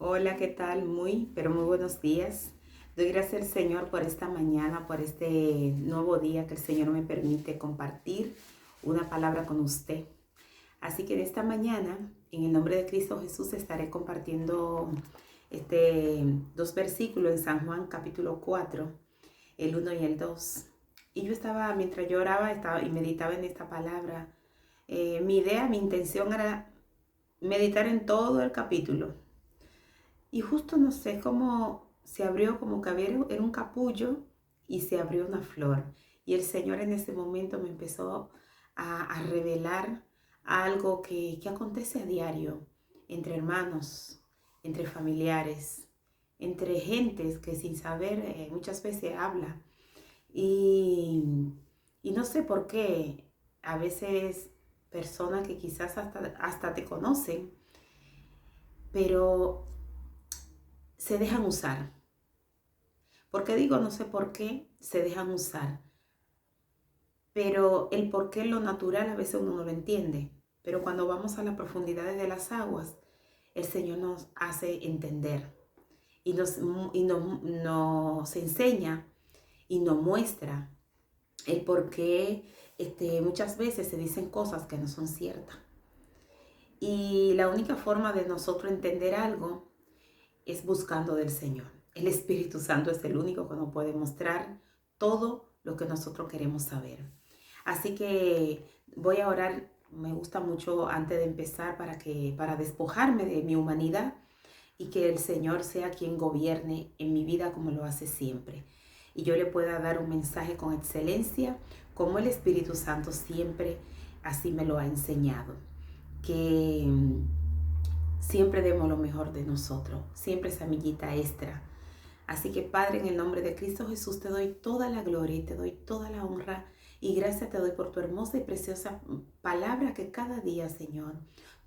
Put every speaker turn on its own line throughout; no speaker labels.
Hola, ¿qué tal? Pero muy buenos días. Doy gracias al Señor por esta mañana, por este nuevo día que el Señor me permite compartir una palabra con usted. Así que de esta mañana, en el nombre de Cristo Jesús, estaré compartiendo dos versículos en San Juan capítulo 4, el 1 y el 2. Y yo estaba, mientras yo oraba y meditaba en esta palabra, mi intención era meditar en todo el capítulo. Y justo no sé cómo se abrió, como que era un capullo y se abrió una flor. Y el Señor en ese momento me empezó a revelar algo que acontece a diario entre hermanos, entre familiares, entre gentes que sin saber muchas veces habla. Y, y no sé por qué a veces personas que quizás hasta te conocen, pero se dejan usar. ¿Por qué digo no sé por qué se dejan usar? Pero el por qué lo natural a veces uno no lo entiende. Pero cuando vamos a las profundidades de las aguas, el Señor nos hace entender y nos enseña y nos muestra el por qué muchas veces se dicen cosas que no son ciertas. Y la única forma de nosotros entender algo es buscando del Señor. El Espíritu Santo es el único que nos puede mostrar todo lo que nosotros queremos saber. Así que voy a orar, me gusta mucho antes de empezar para despojarme de mi humanidad y que el Señor sea quien gobierne en mi vida como lo hace siempre. Y yo le pueda dar un mensaje con excelencia como el Espíritu Santo siempre así me lo ha enseñado. Que siempre demos lo mejor de nosotros, siempre esa millita extra. Así que Padre, en el nombre de Cristo Jesús, te doy toda la gloria y te doy toda la honra y gracias te doy por tu hermosa y preciosa palabra que cada día, Señor,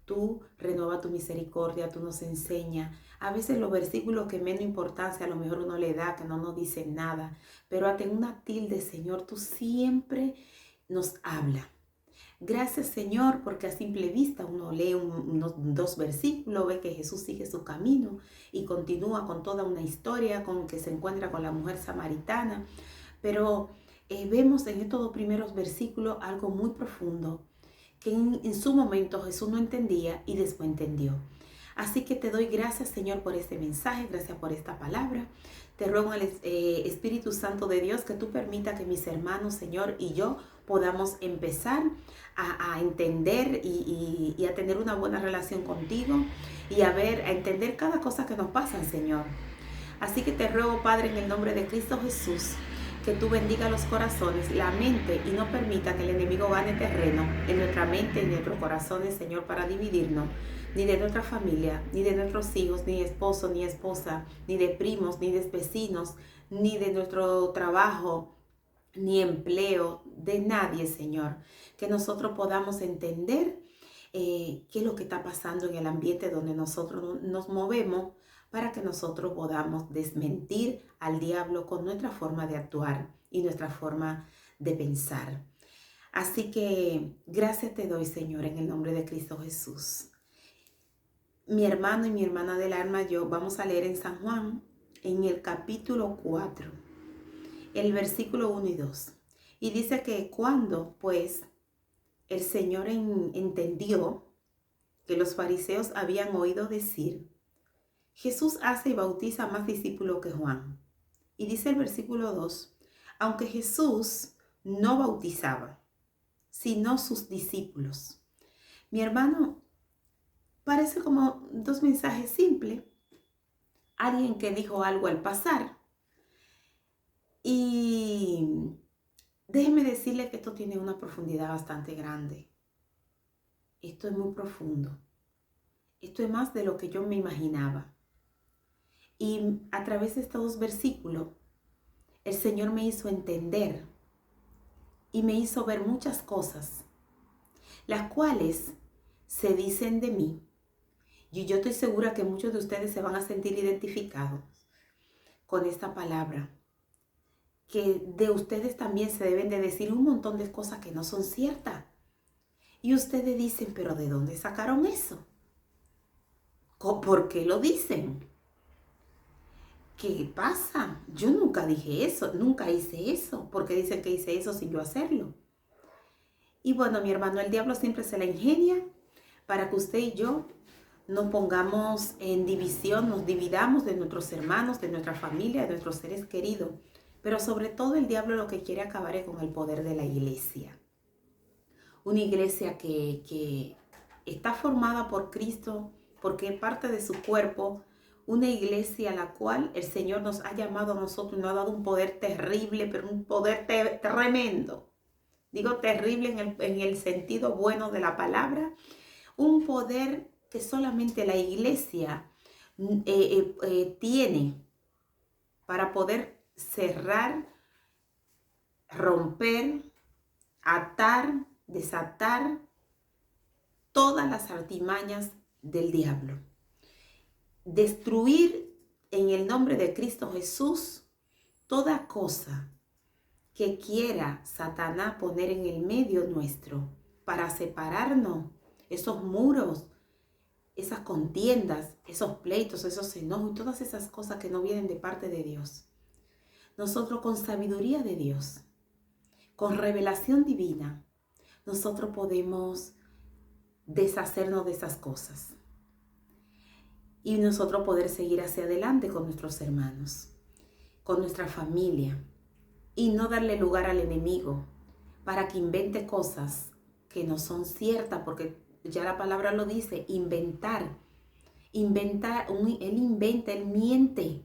tú renuevas tu misericordia, tú nos enseñas. A veces los versículos que menos importancia a lo mejor uno le da, que no nos dicen nada, pero hasta en una tilde, Señor, tú siempre nos hablas. Gracias, Señor, porque a simple vista uno lee unos dos versículos, ve que Jesús sigue su camino y continúa con toda una historia con que se encuentra con la mujer samaritana. Pero vemos en estos dos primeros versículos algo muy profundo que en su momento Jesús no entendía y después entendió. Así que te doy gracias, Señor, por este mensaje, gracias por esta palabra. Te ruego el Espíritu Santo de Dios que tú permita que mis hermanos, Señor, y yo podamos empezar a entender y a tener una buena relación contigo y a entender cada cosa que nos pasa, Señor. Así que te ruego, Padre, en el nombre de Cristo Jesús, que tú bendiga los corazones, la mente y no permita que el enemigo gane terreno en nuestra mente y en nuestros corazones, Señor, para dividirnos, ni de nuestra familia, ni de nuestros hijos, ni esposo, ni esposa, ni de primos, ni de vecinos, ni de nuestro trabajo, ni empleo, de nadie, Señor. Que nosotros podamos entender qué es lo que está pasando en el ambiente donde nosotros nos movemos para que nosotros podamos desmentir al diablo con nuestra forma de actuar y nuestra forma de pensar. Así que gracias te doy, Señor, en el nombre de Cristo Jesús. Mi hermano y mi hermana del alma, yo vamos a leer en San Juan, en el capítulo 4, el versículo 1 y 2. Y dice que cuando, pues, el Señor entendió que los fariseos habían oído decir, Jesús hace y bautiza más discípulos que Juan. Y dice el versículo 2, aunque Jesús no bautizaba, sino sus discípulos. Mi hermano, parece como dos mensajes simples. Alguien que dijo algo al pasar. Y déjeme decirle que esto tiene una profundidad bastante grande. Esto es muy profundo. Esto es más de lo que yo me imaginaba. Y a través de estos dos versículos, el Señor me hizo entender y me hizo ver muchas cosas, las cuales se dicen de mí. Y yo estoy segura que muchos de ustedes se van a sentir identificados con esta palabra. Que de ustedes también se deben de decir un montón de cosas que no son ciertas. Y ustedes dicen, pero ¿de dónde sacaron eso? ¿Por qué lo dicen? ¿Qué pasa? Yo nunca dije eso, nunca hice eso. ¿Por qué dicen que hice eso sin yo hacerlo? Y bueno, mi hermano, el diablo siempre se la ingenia para que usted y yo nos pongamos en división, nos dividamos de nuestros hermanos, de nuestra familia, de nuestros seres queridos. Pero sobre todo el diablo lo que quiere acabar es con el poder de la iglesia. Una iglesia que está formada por Cristo, porque es parte de su cuerpo. Una iglesia a la cual el Señor nos ha llamado a nosotros y nos ha dado un poder terrible, pero un poder tremendo. Digo terrible en el sentido bueno de la palabra. Un poder que solamente la iglesia tiene para poder cerrar, romper, atar, desatar todas las artimañas del diablo. Destruir en el nombre de Cristo Jesús toda cosa que quiera Satanás poner en el medio nuestro para separarnos, esos muros, esas contiendas, esos pleitos, esos enojos y todas esas cosas que no vienen de parte de Dios. Nosotros con sabiduría de Dios, con revelación divina, nosotros podemos deshacernos de esas cosas y nosotros poder seguir hacia adelante con nuestros hermanos, con nuestra familia y no darle lugar al enemigo para que invente cosas que no son ciertas, porque ya la palabra lo dice, inventar, él inventa, él miente,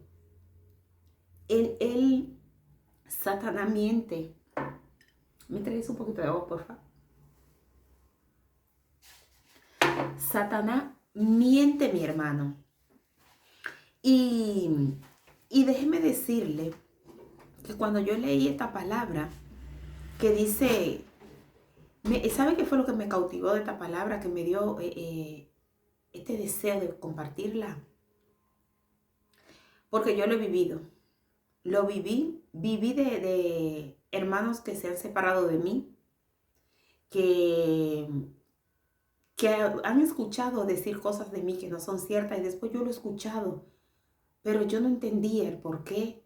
Satanás miente. ¿Me traes un poquito de agua, por favor? Satanás miente, mi hermano. Y déjeme decirle que cuando yo leí esta palabra que dice, ¿sabe qué fue lo que me cautivó de esta palabra? Que me dio este deseo de compartirla. Porque yo lo he vivido. Lo viví de hermanos que se han separado de mí, que han escuchado decir cosas de mí que no son ciertas y después yo lo he escuchado, pero yo no entendía el por qué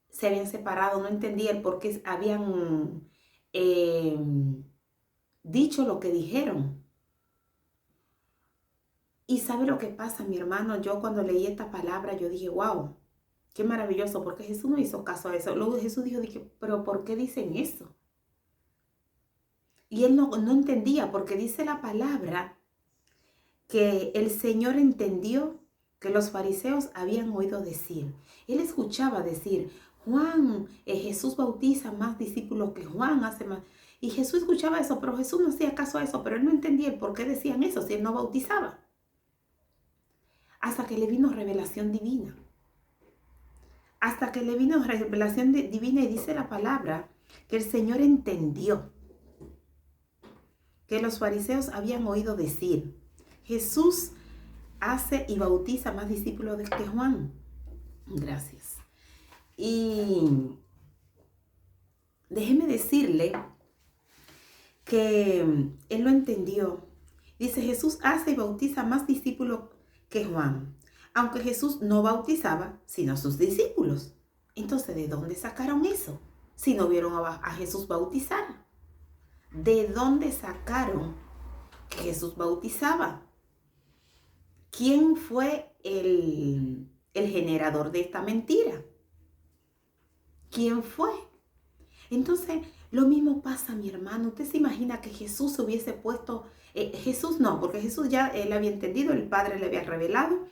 se habían separado, no entendía el por qué habían dicho lo que dijeron. Y ¿sabe lo que pasa, mi hermano? Yo cuando leí esta palabra, yo dije, wow, qué maravilloso, porque Jesús no hizo caso a eso. Luego Jesús dijo, pero ¿por qué dicen eso? Y él no entendía, porque dice la palabra que el Señor entendió que los fariseos habían oído decir. Él escuchaba decir, Juan, Jesús bautiza más discípulos que Juan hace más. Y Jesús escuchaba eso, pero Jesús no hacía caso a eso, pero él no entendía el por qué decían eso si él no bautizaba. Hasta que le vino revelación divina. Hasta que le vino revelación divina y dice la palabra que el Señor entendió que los fariseos habían oído decir, Jesús hace y bautiza más discípulos que Juan. Gracias. Y déjeme decirle que él lo entendió. Dice, Jesús hace y bautiza más discípulos que Juan. Aunque Jesús no bautizaba, sino sus discípulos. Entonces, ¿de dónde sacaron eso? Si no vieron a Jesús bautizar. ¿De dónde sacaron que Jesús bautizaba? ¿Quién fue el generador de esta mentira? ¿Quién fue? Entonces, lo mismo pasa, mi hermano. ¿Usted se imagina que Jesús se hubiese puesto... Jesús no, porque Jesús ya él había entendido, el Padre le había revelado.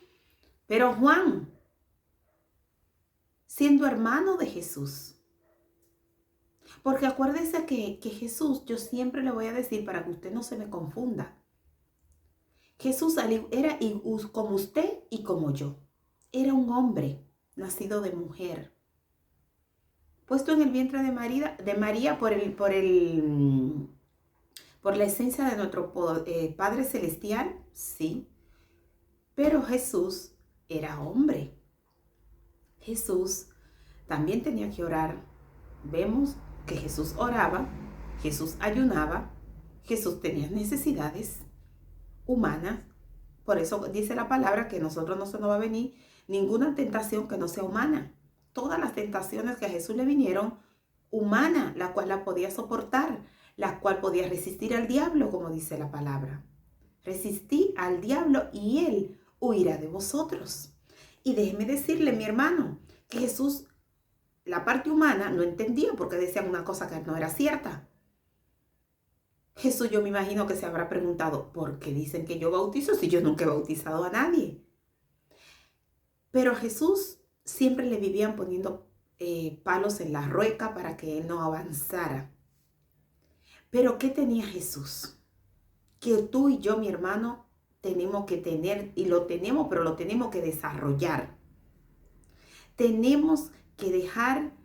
Pero Juan, siendo hermano de Jesús. Porque acuérdese que Jesús, yo siempre le voy a decir para que usted no se me confunda. Jesús era como usted y como yo. Era un hombre nacido de mujer, puesto en el vientre de María por la esencia de nuestro Padre Celestial, sí. Pero Jesús era hombre. Jesús también tenía que orar. Vemos que Jesús oraba, Jesús ayunaba, Jesús tenía necesidades humanas, Por eso dice la palabra que a nosotros no se nos va a venir ninguna tentación que no sea humana. Todas las tentaciones que a Jesús le vinieron, humana, la cual la podía soportar, la cual podía resistir al diablo, como dice la palabra. Resistí al diablo y él huirá de vosotros. Y déjeme decirle, mi hermano, que Jesús, la parte humana, no entendía porque decían una cosa que no era cierta. Jesús, yo me imagino que se habrá preguntado, ¿por qué dicen que yo bautizo si yo nunca he bautizado a nadie? Pero a Jesús siempre le vivían poniendo palos en la rueca para que él no avanzara. Pero ¿qué tenía Jesús? Que tú y yo, mi hermano, tenemos que tener, y lo tenemos, pero lo tenemos que desarrollar. Tenemos que dejar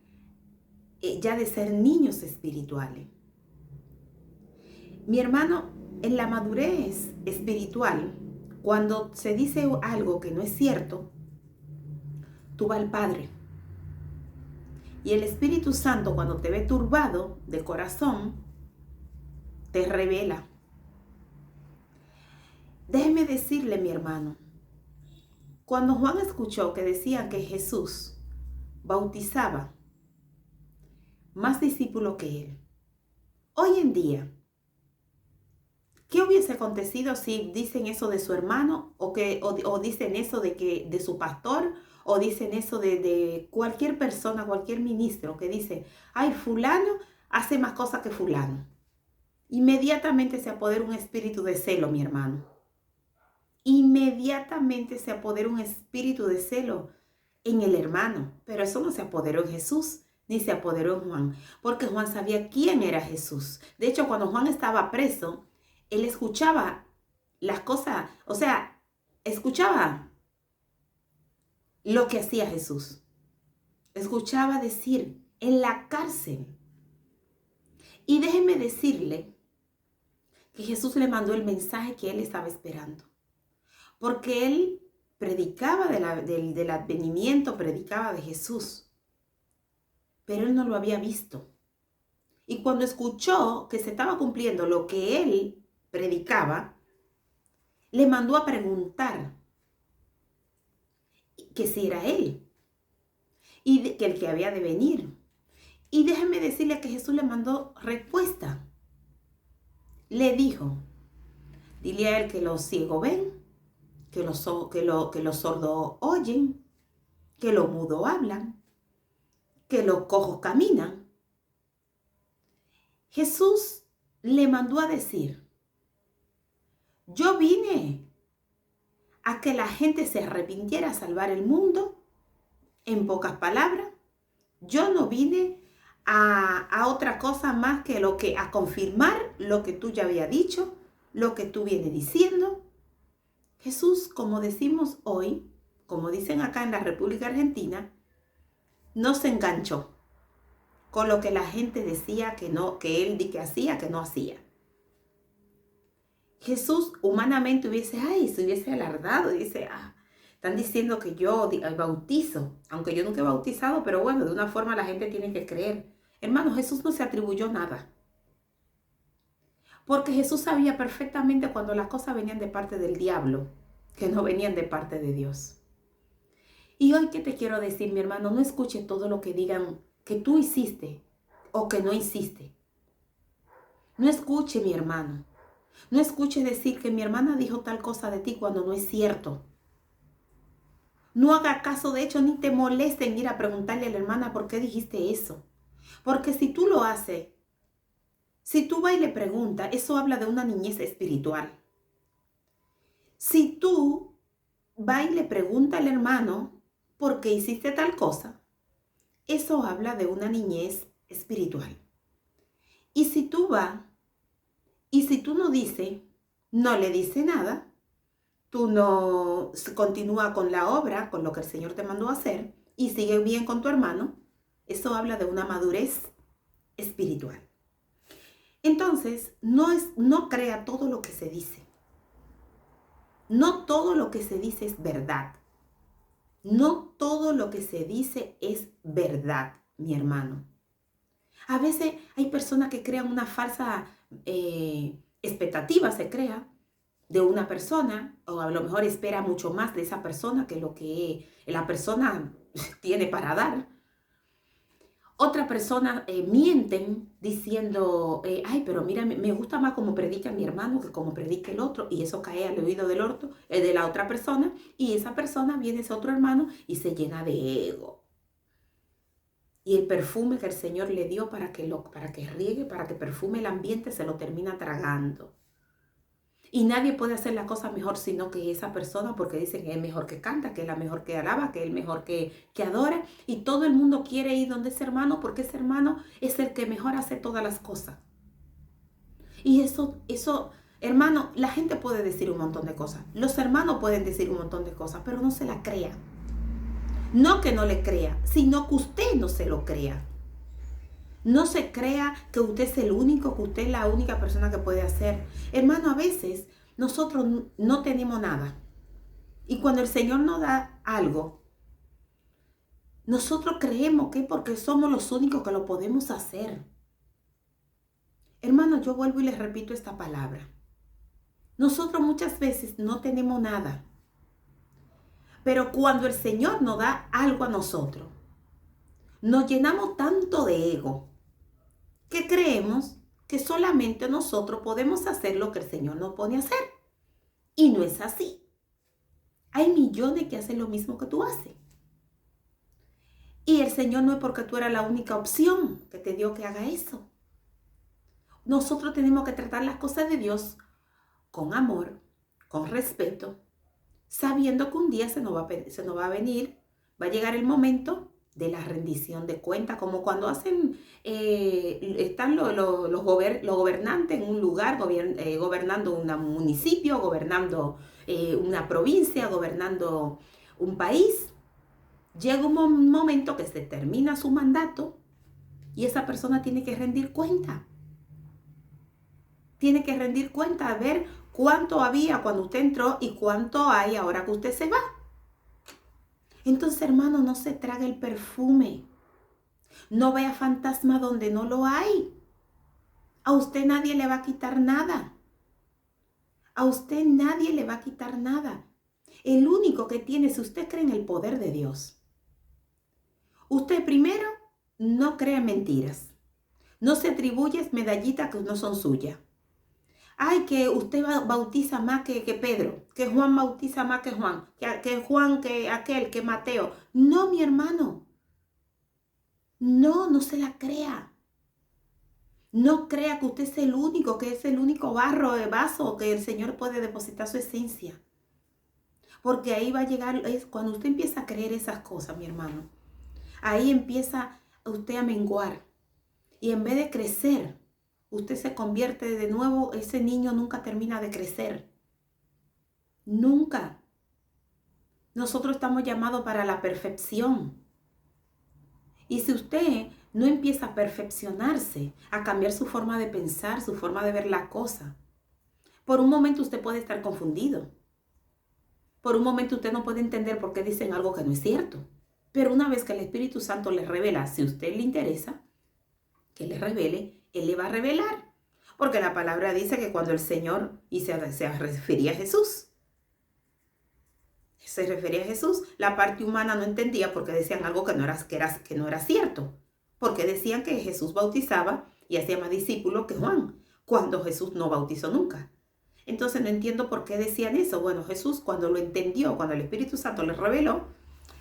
ya de ser niños espirituales. Mi hermano, en la madurez espiritual, cuando se dice algo que no es cierto, tú vas al Padre. Y el Espíritu Santo, cuando te ve turbado de corazón, te revela. Déjeme decirle, mi hermano, cuando Juan escuchó que decían que Jesús bautizaba más discípulos que él, hoy en día, ¿qué hubiese acontecido si dicen eso de su hermano o dicen eso de su pastor o dicen eso de cualquier persona, cualquier ministro que dice, ay, fulano hace más cosas que fulano? Inmediatamente se apodera un espíritu de celo, mi hermano. Inmediatamente se apodera un espíritu de celo en el hermano. Pero eso no se apoderó en Jesús, ni se apoderó en Juan, porque Juan sabía quién era Jesús. De hecho, cuando Juan estaba preso, él escuchaba las cosas, o sea, escuchaba lo que hacía Jesús. Escuchaba decir en la cárcel. Y déjeme decirle que Jesús le mandó el mensaje que él estaba esperando. Porque él predicaba del advenimiento, predicaba de Jesús. Pero él no lo había visto. Y cuando escuchó que se estaba cumpliendo lo que él predicaba, le mandó a preguntar que si era él y que el que había de venir. Y déjeme decirle que Jesús le mandó respuesta. Le dijo, dile a él que los ciegos ven, que los sordos oyen, que los mudos hablan, que los cojos caminan. Jesús le mandó a decir, yo vine a que la gente se arrepintiera a salvar el mundo. En pocas palabras, yo no vine a otra cosa más que a confirmar lo que tú ya habías dicho, lo que tú vienes diciendo. Jesús, como decimos hoy, como dicen acá en la República Argentina, no se enganchó con lo que la gente decía que no, que él que hacía, que no hacía. Jesús humanamente se hubiese alardado y dice, están diciendo que yo bautizo, aunque yo nunca he bautizado, pero bueno, de una forma la gente tiene que creer. Hermano, Jesús no se atribuyó nada. Porque Jesús sabía perfectamente cuando las cosas venían de parte del diablo, que no venían de parte de Dios. Y hoy, ¿qué te quiero decir, mi hermano? No escuche todo lo que digan que tú hiciste o que no hiciste. No escuche, mi hermano. No escuche decir que mi hermana dijo tal cosa de ti cuando no es cierto. No haga caso, de hecho, ni te moleste en ir a preguntarle a la hermana por qué dijiste eso. Porque si tú lo haces, si tú vas y le preguntas, eso habla de una niñez espiritual. Si tú vas y le preguntas al hermano por qué hiciste tal cosa, eso habla de una niñez espiritual. Y si tú vas, y si tú no dices, no le dices nada, tú no continúa con la obra, con lo que el Señor te mandó a hacer, y sigue bien con tu hermano, eso habla de una madurez espiritual. Entonces, no crea todo lo que se dice. No todo lo que se dice es verdad. No todo lo que se dice es verdad, mi hermano. A veces hay personas que crean una falsa expectativa, se crea, de una persona, o a lo mejor espera mucho más de esa persona que lo que la persona tiene para dar. Otra persona mienten diciendo, ay, pero mira, me gusta más como predica mi hermano que como predica el otro, y eso cae al oído de la otra persona, y esa persona viene ese otro hermano y se llena de ego. Y el perfume que el Señor le dio para que riegue, para que perfume el ambiente, se lo termina tragando. Y nadie puede hacer la cosa mejor sino que esa persona, porque dicen que es mejor que canta, que es la mejor que alaba, que es el mejor que adora. Y todo el mundo quiere ir donde ese hermano, porque ese hermano es el que mejor hace todas las cosas. Y eso, hermano, la gente puede decir un montón de cosas. Los hermanos pueden decir un montón de cosas, pero no se la crea. No que no le crea, sino que usted no se lo crea. No se crea que usted es el único, que usted es la única persona que puede hacer. Hermano, a veces nosotros no tenemos nada. Y cuando el Señor nos da algo, nosotros creemos que es porque somos los únicos que lo podemos hacer. Hermano, yo vuelvo y les repito esta palabra. Nosotros muchas veces no tenemos nada. Pero cuando el Señor nos da algo a nosotros, nos llenamos tanto de ego que creemos que solamente nosotros podemos hacer lo que el Señor nos pone a hacer. Y no es así. Hay millones que hacen lo mismo que tú haces. Y el Señor no es porque tú eras la única opción que te dio que haga eso. Nosotros tenemos que tratar las cosas de Dios con amor, con respeto, sabiendo que un día se nos va a venir, va a llegar el momento de la rendición de cuentas, como cuando están los gobernantes en un lugar, gobernando un municipio, gobernando una provincia, gobernando un país. Llega un momento que se termina su mandato y esa persona tiene que rendir cuenta. Tiene que rendir cuenta, a ver cuánto había cuando usted entró y cuánto hay ahora que usted se va. Entonces, hermano, no se trague el perfume. No vea fantasma donde no lo hay. A usted nadie le va a quitar nada. A usted nadie le va a quitar nada. El único que tiene, si usted cree en el poder de Dios, usted primero no cree en mentiras. No se atribuye medallitas que no son suyas. Ay, que usted bautiza más que Pedro, que Juan bautiza más que Juan, que Juan, que aquel, que Mateo. No, mi hermano. No se la crea. No crea que usted es el único, que es el único vaso que el Señor puede depositar su esencia. Porque ahí va a llegar, es cuando usted empieza a creer esas cosas, mi hermano. Ahí empieza usted a menguar. Y en vez de crecer, usted se convierte de nuevo, ese niño nunca termina de crecer. Nunca. Nosotros estamos llamados para la perfección. Y si usted no empieza a perfeccionarse, a cambiar su forma de pensar, su forma de ver la cosa, por un momento usted puede estar confundido. Por un momento usted no puede entender por qué dicen algo que no es cierto. Pero una vez que el Espíritu Santo le revela, si a usted le interesa, que le revele, Él le va a revelar. Porque la palabra dice que cuando el Señor, y se refería a Jesús, la parte humana no entendía porque decían algo que no era cierto. Porque decían que Jesús bautizaba y hacía más discípulos que Juan, cuando Jesús no bautizó nunca. Entonces no entiendo por qué decían eso. Bueno, Jesús cuando lo entendió, cuando el Espíritu Santo le reveló,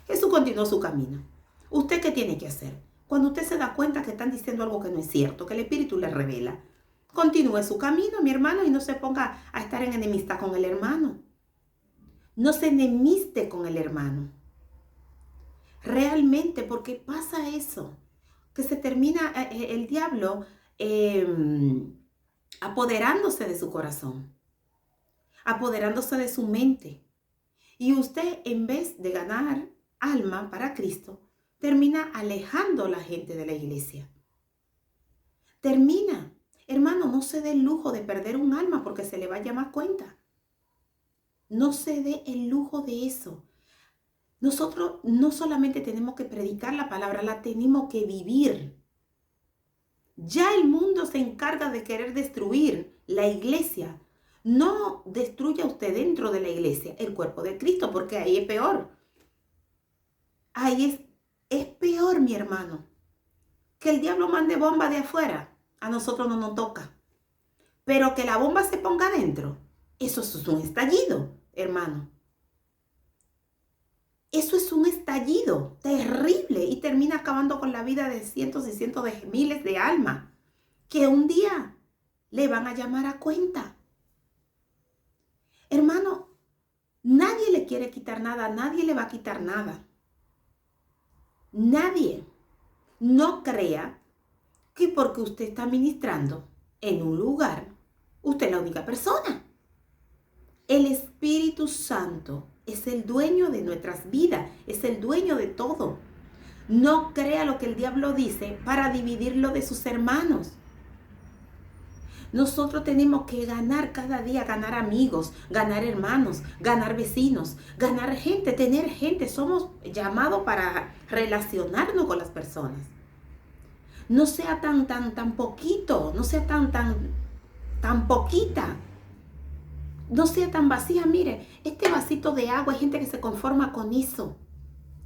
Jesús continuó su camino. ¿Usted qué tiene que hacer? Cuando usted se da cuenta que están diciendo algo que no es cierto, que el Espíritu le revela, continúe su camino, mi hermano, y no se ponga a estar en enemistad con el hermano. No se enemiste con el hermano. Realmente, porque pasa eso, que se termina el diablo apoderándose de su corazón, apoderándose de su mente. Y usted, en vez de ganar alma para Cristo, termina alejando a la gente de la iglesia. Termina. Hermano, no se dé el lujo de perder un alma porque se le va a llamar cuenta. No se dé el lujo de eso. Nosotros no solamente tenemos que predicar la palabra, la tenemos que vivir. Ya el mundo se encarga de querer destruir la iglesia. no destruya usted dentro de la iglesia el cuerpo de Cristo, porque ahí es peor. Ahí es peor, mi hermano, que el diablo mande bomba de afuera. A nosotros no nos toca. Pero que la bomba se ponga adentro, eso es un estallido, hermano. Eso es un estallido terrible y termina acabando con la vida de cientos y cientos de miles de almas que un día le van a llamar a cuenta. Hermano, nadie le quiere quitar nada, nadie le va a quitar nada. Nadie. No crea que porque usted está ministrando en un lugar, usted es la única persona. El Espíritu Santo es el dueño de nuestras vidas, es el dueño de todo. No crea lo que el diablo dice para dividirlo de sus hermanos. Nosotros tenemos que ganar cada día, ganar amigos, ganar hermanos, ganar vecinos, ganar gente, tener gente. Somos llamados para relacionarnos con las personas. No sea tan poquito, no sea tan poquita. No sea tan vacía. Mire, este vasito de agua, hay gente que se conforma con eso.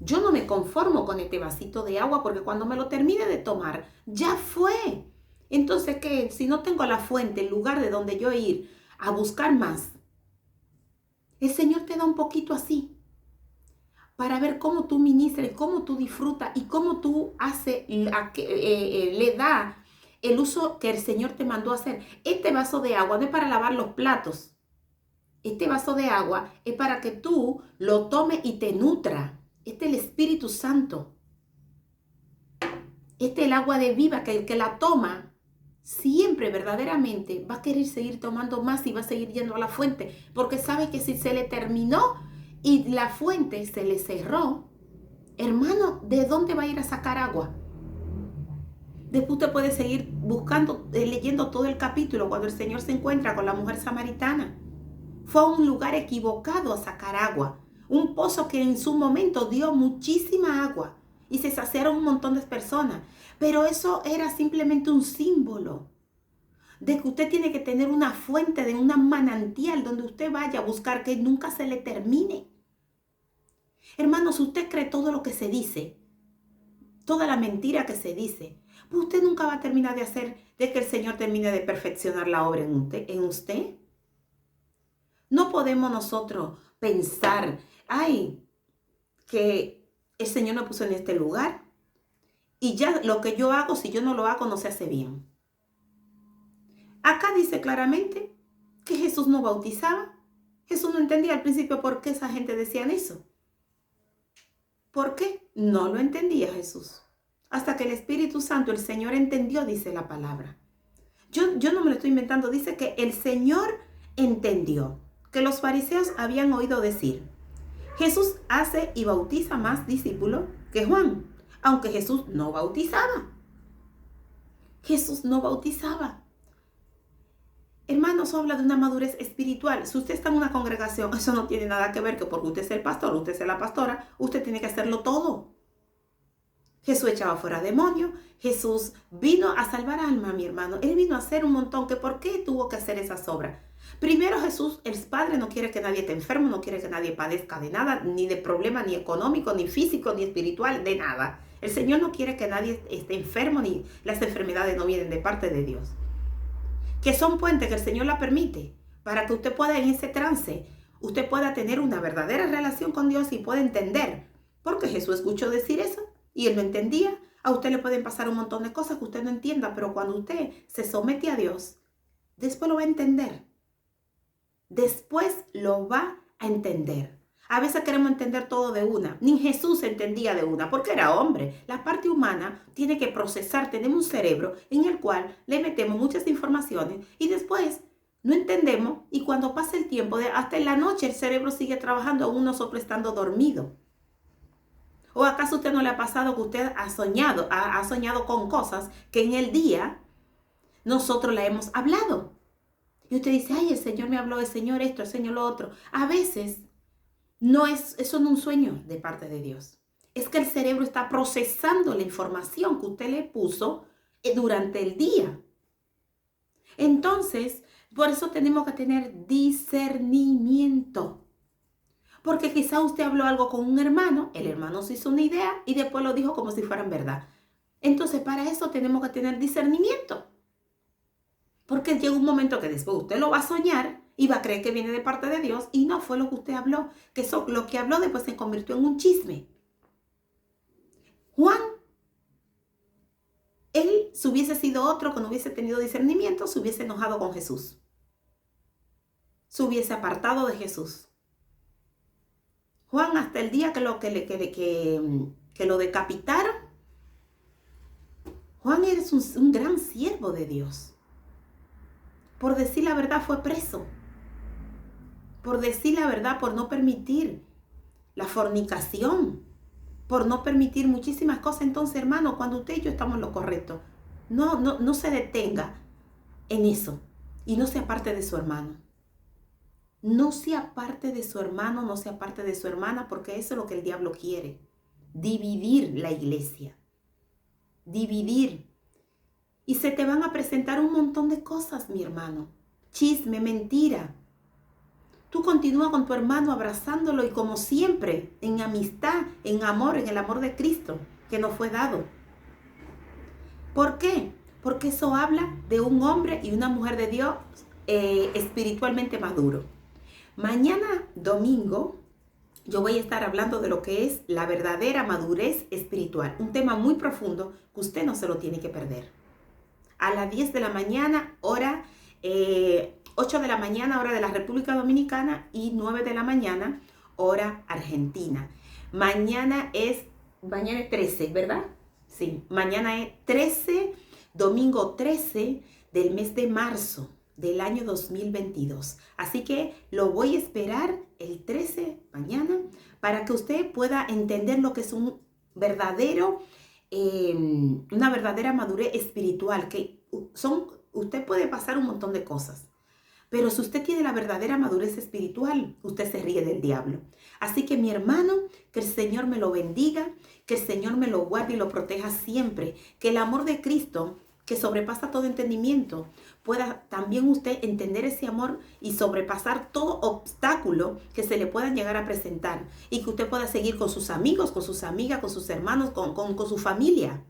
Yo no me conformo con este vasito de agua porque cuando me lo termine de tomar, ya fue. Entonces, ¿qué? Si no tengo la fuente, el lugar de donde yo ir a buscar más, el Señor te da un poquito así para ver cómo tú ministras, cómo tú disfrutas y cómo tú le da el uso que el Señor te mandó a hacer. Este vaso de agua no es para lavar los platos. Este vaso de agua es para que tú lo tomes y te nutra. Este es el Espíritu Santo. Este es el agua de vida que el que la toma siempre verdaderamente va a querer seguir tomando más y va a seguir yendo a la fuente, porque sabe que si se le terminó y la fuente se le cerró, hermano, ¿de dónde va a ir a sacar agua? Después usted puede seguir buscando, leyendo todo el capítulo cuando el Señor se encuentra con la mujer samaritana. Fue a un lugar equivocado a sacar agua, un pozo que en su momento dio muchísima agua y se saciaron un montón de personas. Pero eso era simplemente un símbolo de que usted tiene que tener una fuente, de una manantial donde usted vaya a buscar que nunca se le termine. Hermanos, usted cree todo lo que se dice, toda la mentira que se dice, pues usted nunca va a terminar de que el Señor termine de perfeccionar la obra en usted. No podemos nosotros pensar, que el Señor me puso en este lugar y ya lo que yo hago, si yo no lo hago, no se hace bien. Acá dice claramente que Jesús no bautizaba. Jesús no entendía al principio por qué esa gente decían eso. ¿Por qué? No lo entendía Jesús. Hasta que el Espíritu Santo, el Señor entendió, dice la palabra. Yo no me lo estoy inventando, dice que el Señor entendió que los fariseos habían oído decir, Jesús hace y bautiza más discípulos que Juan, aunque Jesús no bautizaba. Jesús no bautizaba. Hermanos, habla de una madurez espiritual. Si usted está en una congregación, eso no tiene nada que ver que porque usted es el pastor, usted es la pastora, usted tiene que hacerlo todo. Jesús echaba fuera demonios. Jesús vino a salvar alma, mi hermano. Él vino a hacer un montón. ¿Por qué tuvo que hacer esas obras? Primero, Jesús, el Padre, no quiere que nadie esté enfermo, no quiere que nadie padezca de nada, ni de problema, ni económico, ni físico, ni espiritual, de nada. El Señor no quiere que nadie esté enfermo, ni las enfermedades no vienen de parte de Dios. Que son puentes que el Señor la permite para que usted pueda en ese trance, usted pueda tener una verdadera relación con Dios y pueda entender. Porque Jesús escuchó decir eso y él lo entendía. A usted le pueden pasar un montón de cosas que usted no entienda, pero cuando usted se somete a Dios, después lo va a entender. Después lo va a entender. A veces queremos entender todo de una. Ni Jesús entendía de una porque era hombre. La parte humana tiene que procesar. Tenemos un cerebro en el cual le metemos muchas informaciones y después no entendemos y cuando pasa el tiempo, hasta en la noche el cerebro sigue trabajando aún nosotros estando dormido. ¿O acaso usted no le ha pasado que usted ha soñado con cosas que en el día nosotros la hemos hablado? Y usted dice, el Señor me habló, el Señor esto, el Señor lo otro. A veces no es eso, no un sueño de parte de Dios. Es que el cerebro está procesando la información que usted le puso durante el día. Entonces, Por eso tenemos que tener discernimiento. Porque quizá usted habló algo con un hermano, el hermano se hizo una idea y después lo dijo como si fuera en verdad. Entonces, para eso tenemos que tener discernimiento. Porque llega un momento que después usted lo va a soñar y va a creer que viene de parte de Dios y no fue lo que usted habló. Que eso, lo que habló después se convirtió en un chisme. Juan, él, si hubiese sido otro que no hubiese tenido discernimiento, se hubiese enojado con Jesús. Se hubiese apartado de Jesús. Juan, hasta el día que lo decapitaron, Juan es un gran siervo de Dios. Por decir la verdad fue preso. Por decir la verdad, por no permitir la fornicación, por no permitir muchísimas cosas. Entonces, hermano, cuando usted y yo estamos en lo correcto, no se detenga en eso y no se aparte de su hermano. No se aparte de su hermano, no se aparte de su hermana, porque eso es lo que el diablo quiere. Dividir la iglesia. Dividir. Y se te van a presentar un montón de cosas, mi hermano. Chisme, mentira. Tú continúa con tu hermano abrazándolo y como siempre, en amistad, en amor, en el amor de Cristo, que nos fue dado. ¿Por qué? Porque eso habla de un hombre y una mujer de Dios espiritualmente maduro. Mañana domingo yo voy a estar hablando de lo que es la verdadera madurez espiritual. Un tema muy profundo que usted no se lo tiene que perder. A las 10 de la mañana, hora 8 de la mañana, hora de la República Dominicana, y 9 de la mañana, hora argentina. Mañana es 13, ¿verdad? Sí, mañana es 13, domingo 13 del mes de marzo del año 2022. Así que lo voy a esperar el 13, mañana, para que usted pueda entender lo que es una verdadera madurez espiritual, que usted puede pasar un montón de cosas. Pero si usted tiene la verdadera madurez espiritual, usted se ríe del diablo. Así que mi hermano, que el Señor me lo bendiga, que el Señor me lo guarde y lo proteja siempre. Que el amor de Cristo, que sobrepasa todo entendimiento, pueda también usted entender ese amor y sobrepasar todo obstáculo que se le puedan llegar a presentar. Y que usted pueda seguir con sus amigos, con sus amigas, con sus hermanos, con su familia.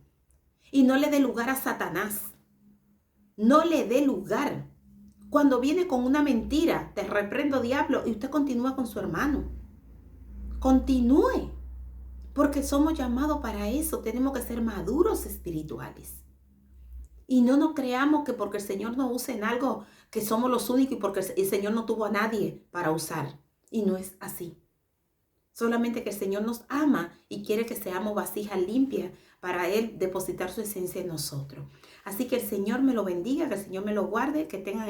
Y no le dé lugar a Satanás. No le dé lugar. Cuando viene con una mentira, te reprendo, diablo, y usted continúa con su hermano. Continúe, porque somos llamados para eso. Tenemos que ser maduros espirituales. Y no nos creamos que porque el Señor nos use en algo, que somos los únicos y porque el Señor no tuvo a nadie para usar. Y no es así. Solamente que el Señor nos ama y quiere que seamos vasijas limpias para Él depositar su esencia en nosotros. Así que el Señor me lo bendiga, que el Señor me lo guarde, que tengan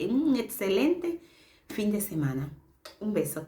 un excelente fin de semana. Un beso.